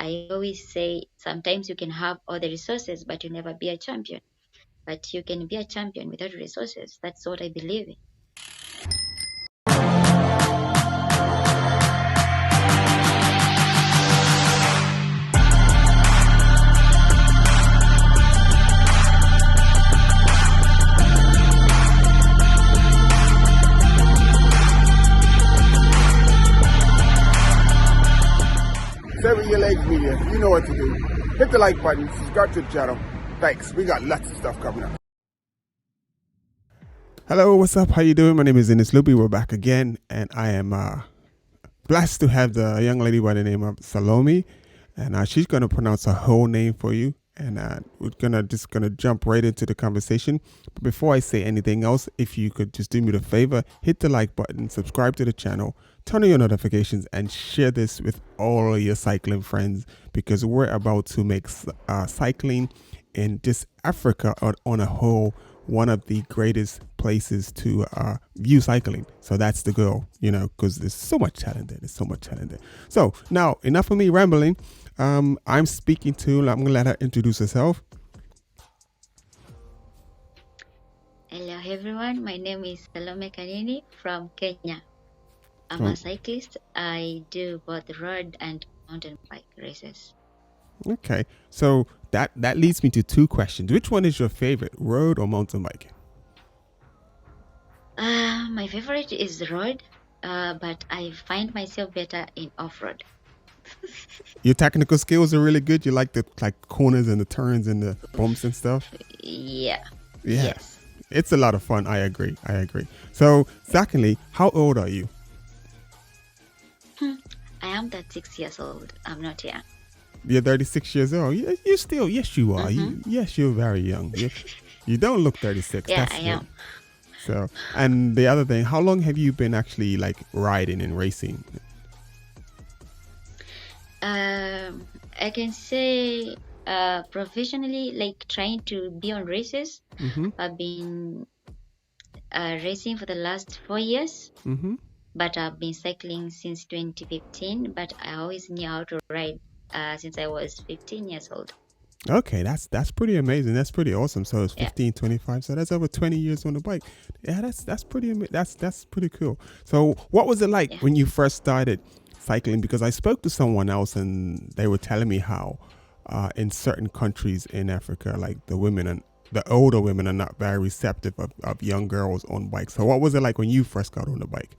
I always say sometimes you can have all the resources, but you'll never be a champion. But you can be a champion without resources. That's what I believe in. Sever your legs media. You know what to do. Hit the like button, subscribe to the channel. Thanks. We got lots of stuff coming up. Hello, what's up? How you doing? My name is Ines Luby. We're back again, and I am blessed to have the young lady by the name of Salome, and she's going to pronounce her whole name for you, and we're gonna jump right into the conversation. But before I say anything else, if you could just do me the favor, hit the like button, subscribe to the channel, turn on your notifications, and share this with all of your cycling friends, because we're about to make cycling in just Africa on a whole one of the greatest places to view cycling. So that's the goal, because there's so much talent there. So now, enough of me rambling. I'm going to let her introduce herself. Hello, everyone. My name is Salome Kanini from Kenya. I'm a cyclist. I do both road and mountain bike races. Okay, so that leads me to two questions. Which one is your favorite, road or mountain bike? My favorite is road, but I find myself better in off-road. Your technical skills are really good. You like the corners and the turns and the bumps and stuff? Yeah. Yes. It's a lot of fun. I agree. So, secondly, how old are you? I am 36 years old. I'm not young. You're 36 years old. You're still, yes, you are. Mm-hmm. You're very young. You don't look 36. Yeah, That's I am. So, and the other thing, how long have you been actually riding and racing? I can say professionally, trying to be on races. Mm-hmm. I've been racing for the last 4 years. Mm-hmm. But I've been cycling since 2015, but I always knew how to ride since I was 15 years old. Okay, that's pretty amazing. That's pretty awesome. So it's 15, 25. So that's over 20 years on the bike. Yeah, that's pretty that's pretty cool. So what was it like when you first started cycling? Because I spoke to someone else and they were telling me how in certain countries in Africa, the women and the older women are not very receptive of young girls on bikes. So what was it like when you first got on the bike?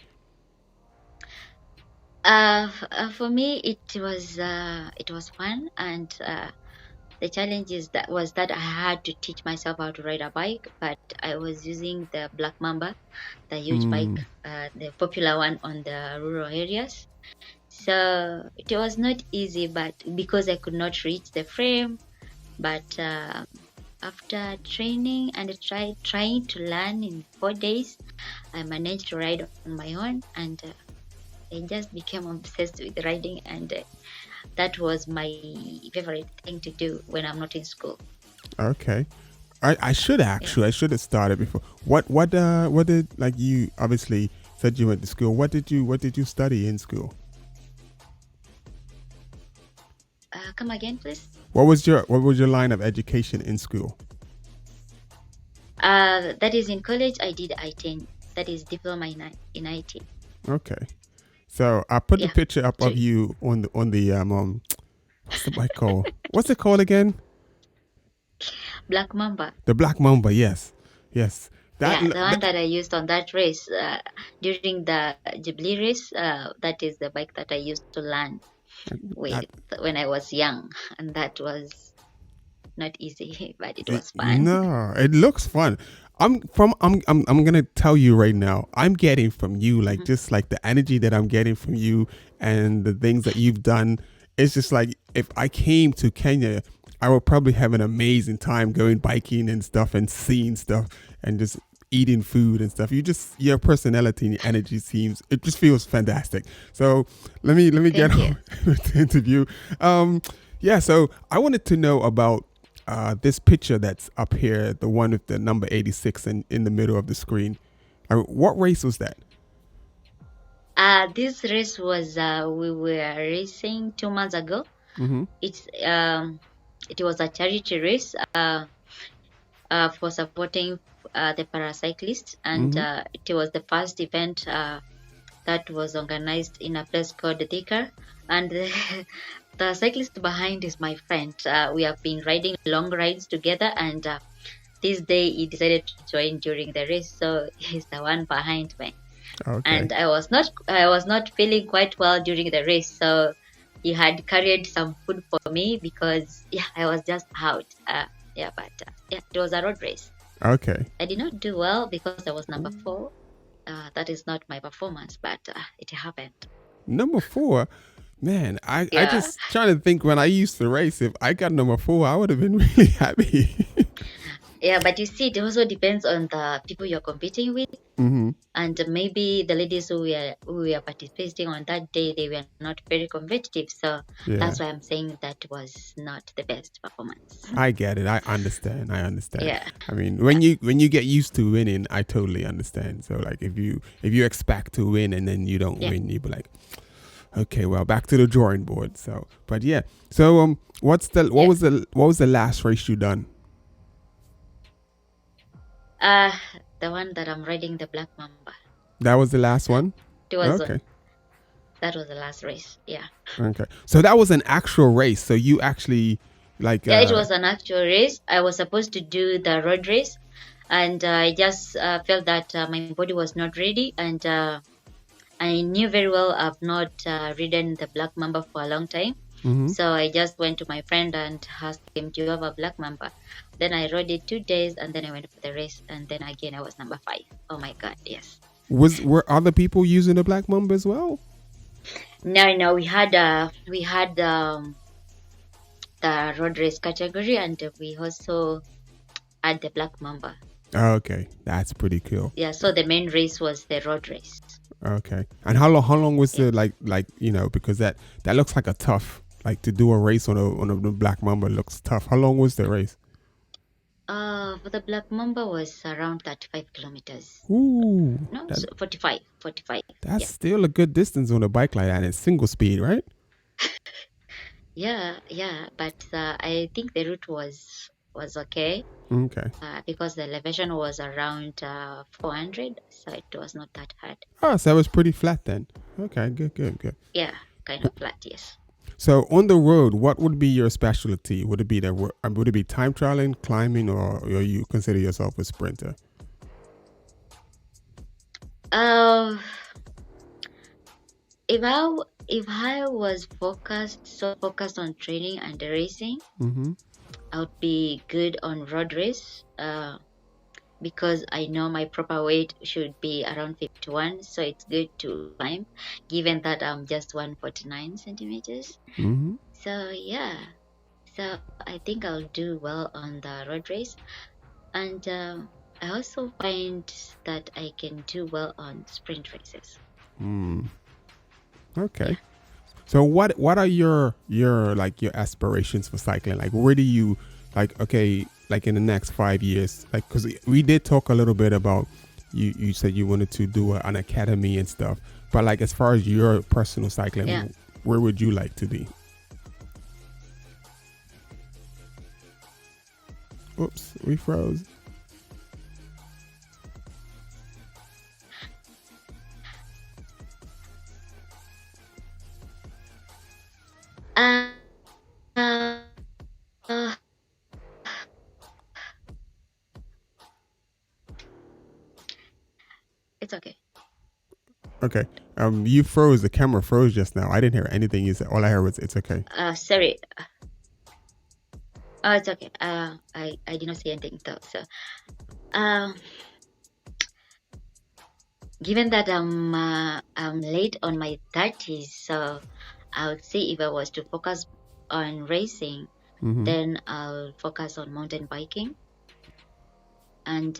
For me, it was fun, and the challenge was that I had to teach myself how to ride a bike, but I was using the Black Mamba, the huge bike, the popular one on the rural areas. So it was not easy, but because I could not reach the frame, but after training and trying to learn in 4 days, I managed to ride on my own, and I just became obsessed with riding, and that was my favorite thing to do when I'm not in school. Okay, I should actually I should have started before. What did you obviously said you went to school. What did you study in school? Come again, please. What was your line of education in school? That is in college. I did IT. That is diploma in IT. Okay. So I put the picture up of you on the what's the bike called? What's it called again? Black Mamba. The Black Mamba, yes. The one that I used on that race during the Jubilee race. That is the bike that I used to learn with when I was young, and that was not easy, but it was fun. No, it looks fun. I'm gonna tell you right now, I'm getting from you just the energy that I'm getting from you and the things that you've done. It's just if I came to Kenya, I would probably have an amazing time going biking and stuff and seeing stuff and just eating food and stuff. Your personality and your energy just feels fantastic. So let me get on with the interview. So I wanted to know about this picture that's up here, the one with the number 86 in the middle of the screen. What race was that? This race was we were racing 2 months ago. Mm-hmm. It was a charity race for supporting the paracyclists, and Mm-hmm. it was the first event that was organized in a place called Thika. And the cyclist behind is my friend. We have been riding long rides together, and this day he decided to join during the race, so he's the one behind me. Okay. And I was not feeling quite well during the race, so he had carried some food for me because I was just out. It was a road race. Okay. I did not do well because I was number 4. That is not my performance, but it happened. Number 4. Man, I Yeah. just trying to think when I used to race. If I got number 4, I would have been really happy. Yeah, but you see, it also depends on the people you're competing with, Mm-hmm. and maybe the ladies who were participating on that day, they were not very competitive. So Yeah. that's why I'm saying that was not the best performance. I get it. I understand. Yeah, I mean, when you get used to winning, I totally understand. So like if you expect to win and then you don't yeah. win, you be like, okay, well, back to the drawing board. So, but yeah. So what Yeah. was the last race you done? The one that I'm riding, the Black Mamba. That was the last one. It was Okay. that was the last race. Yeah. Okay. So that was an actual race. So you actually like Yeah, it was an actual race. I was supposed to do the road race, and I just felt that my body was not ready, and I knew very well I've not ridden the Black Mamba for a long time. mm-hmm. So I just went to my friend and asked him, "Do you have a Black Mamba?" Then I rode it 2 days, and then I went for the race, and then again I was number 5. Oh my God, yes. Were other people using the Black Mamba as well? No, we had the road race category, and we also had the Black Mamba. Okay, that's pretty cool. Yeah, so the main race was the road race. Okay, and how long was Yeah. the like because that looks like a tough like to do a race on a Black Mamba looks tough. How long was the race? For the Black Mamba was around 35 kilometers. Ooh, No, that, 45. that's Yeah. still a good distance on a bike like that, and it's single speed, right? Yeah, but I think the route was okay Okay. because the elevation was around 400, so it was not that hard. Oh, so it was pretty flat then. Okay, good. Yeah, kind of flat, yes. So on the road, what would be your specialty? Would it be would it be time trialing, climbing, or you consider yourself a sprinter? Uh, if I was focused on training and racing, Mm-hmm. I would be good on road race. Because I know my proper weight should be around 51, so it's good to climb, given that I'm just 149 centimeters. Mm-hmm. So yeah, so I think I'll do well on the road race, and I also find that I can do well on sprint races. Okay. Yeah. So what are your like your aspirations for cycling? Like where do you like like in the next 5 years? Like because we did talk a little bit about you said you wanted to do an academy and stuff, but like as far as your personal cycling, Yeah. where would you like to be? Oops, we froze. Uh, uh, uh, it's okay. Okay. You froze. The camera froze just now. I didn't hear anything you said. All I heard was it's okay. Sorry. Oh, it's okay. I did not say anything though. So, given that I'm late on my 30s, so I would say if I was to focus on racing, Mm-hmm. then I'll focus on mountain biking, and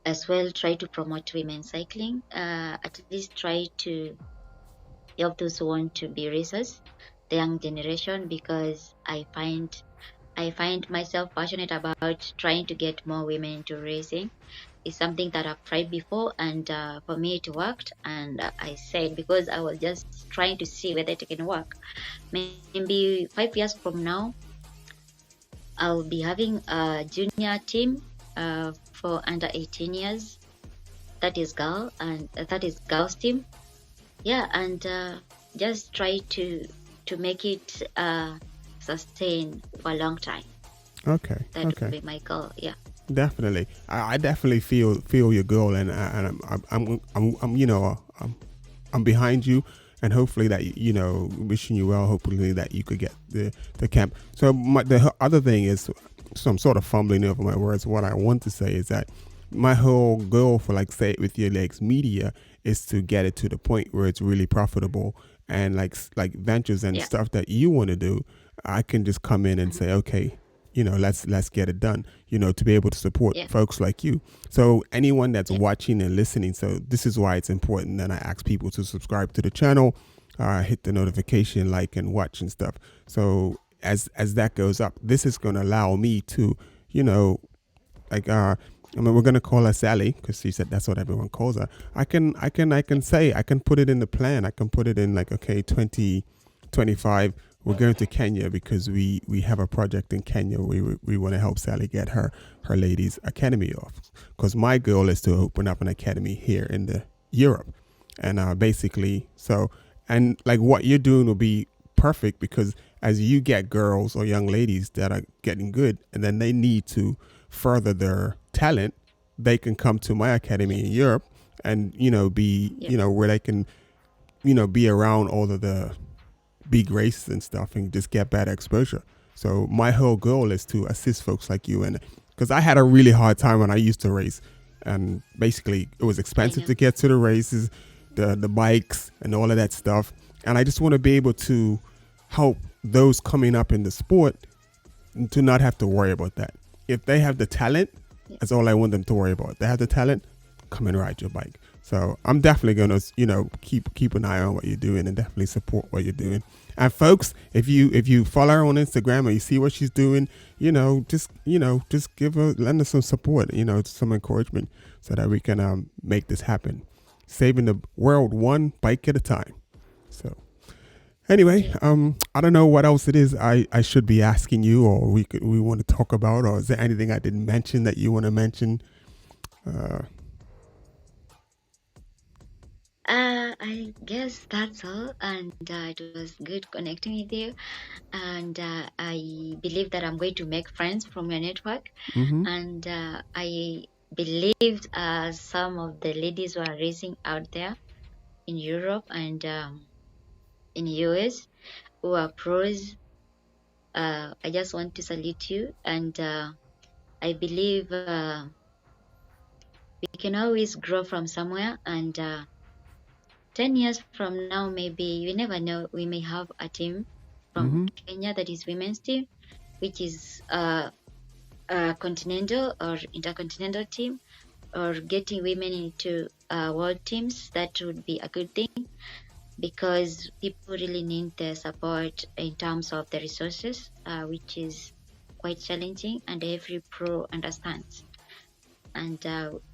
as well try to promote women cycling. At least try to help those who want to be racers, the young generation, because I find myself passionate about trying to get more women into racing. is something that I've tried before, and for me it worked. And I said, because I was just trying to see whether it can work, maybe 5 years from now I'll be having a junior team for under 18 years. That is girls team. Yeah, and just try to make it sustain for a long time. Okay. That would be my goal. Yeah. Definitely. I definitely feel your goal, and I'm behind you, and hopefully that wishing you well. Hopefully that you could get the camp. So the other thing is, so I'm sort of fumbling over my words. What I want to say is that my whole goal for like Say It With Your Legs Media is to get it to the point where it's really profitable, and like ventures and stuff that you want to do, I can just come in and say, okay, let's get it done, to be able to support folks like you. So anyone that's watching and listening, so this is why it's important that I ask people to subscribe to the channel, hit the notification, like and watch and stuff. So as that goes up, this is going to allow me to, we're going to call her Sally because she said that's what everyone calls her. I can put it in the plan. I can put it in like, okay, 2025. We're going to Kenya because we have a project in Kenya. We want to help Sally get her ladies academy off, because my goal is to open up an academy here in the Europe, and basically and like what you're doing will be perfect, because as you get girls or young ladies that are getting good and then they need to further their talent, they can come to my academy in Europe and be where they can be around all of the big races and stuff and just get better exposure. So my whole goal is to assist folks like you, and because I had a really hard time when I used to race, and basically it was expensive to get to the races, the bikes and all of that stuff, and I just want to be able to help those coming up in the sport to not have to worry about that. If they have the talent, that's all I want them to worry about. If they have the talent, come and ride your bike. So I'm definitely going to, keep an eye on what you're doing and definitely support what you're doing. And folks, if you follow her on Instagram and you see what she's doing, just lend her some support, some encouragement so that we can make this happen. Saving the world one bike at a time. So anyway, I don't know what else it is I should be asking you, or we want to talk about, or is there anything I didn't mention that you want to mention? I guess that's all, and it was good connecting with you, and I believe that I'm going to make friends from your network, and I believe some of the ladies who are racing out there in Europe and in US who are pros, I just want to salute you, and I believe we can always grow from somewhere, and 10 years from now, maybe, you never know, we may have a team from Kenya that is women's team, which is a continental or intercontinental team, or getting women into world teams. That would be a good thing, because people really need the support in terms of the resources, which is quite challenging, and every pro understands. And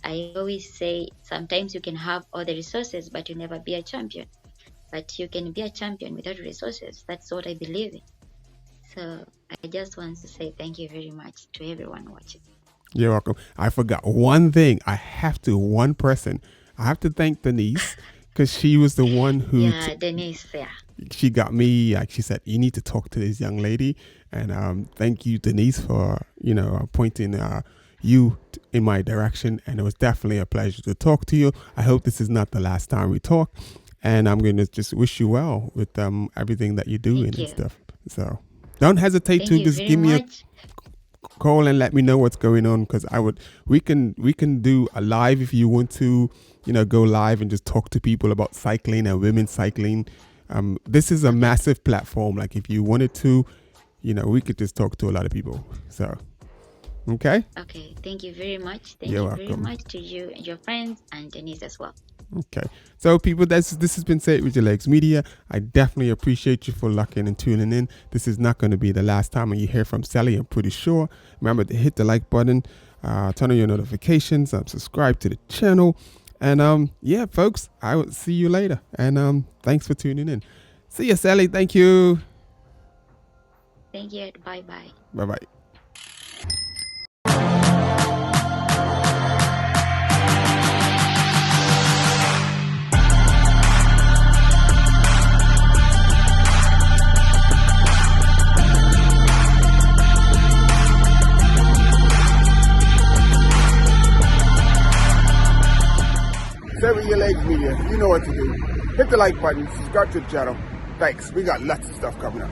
I always say, sometimes you can have all the resources, but you never be a champion. But you can be a champion without resources. That's what I believe in. So I just want to say thank you very much to everyone watching. You're welcome. I forgot one thing. One person. I have to thank Denise, because she was the one who... Denise, she got me, like she said, you need to talk to this young lady. And thank you, Denise, for, pointing you in my direction. And it was definitely a pleasure to talk to you. I hope this is not the last time we talk. And I'm going to just wish you well with everything that you're doing and stuff. So don't hesitate to just give me a call and let me know what's going on, because we can do a live if you want to, go live and just talk to people about cycling and women's cycling. This is a massive platform. Like if you wanted to, we could just talk to a lot of people. So okay. Thank you very much. Thank you very much to you and your friends, and Denise as well. Okay, so people, this has been Say It With Your Legs Media. I definitely appreciate you for locking and tuning in. This is not going to be the last time you hear from Sally, I'm pretty sure. Remember to hit the like button, turn on your notifications, subscribe to the channel. And yeah, folks, I will see you later. And thanks for tuning in. See you, Sally. Thank you. Thank you. Bye-bye. Bye-bye. Seven Year Legs Media, you know what to do. Hit the like button, subscribe to the channel. Thanks. We got lots of stuff coming up.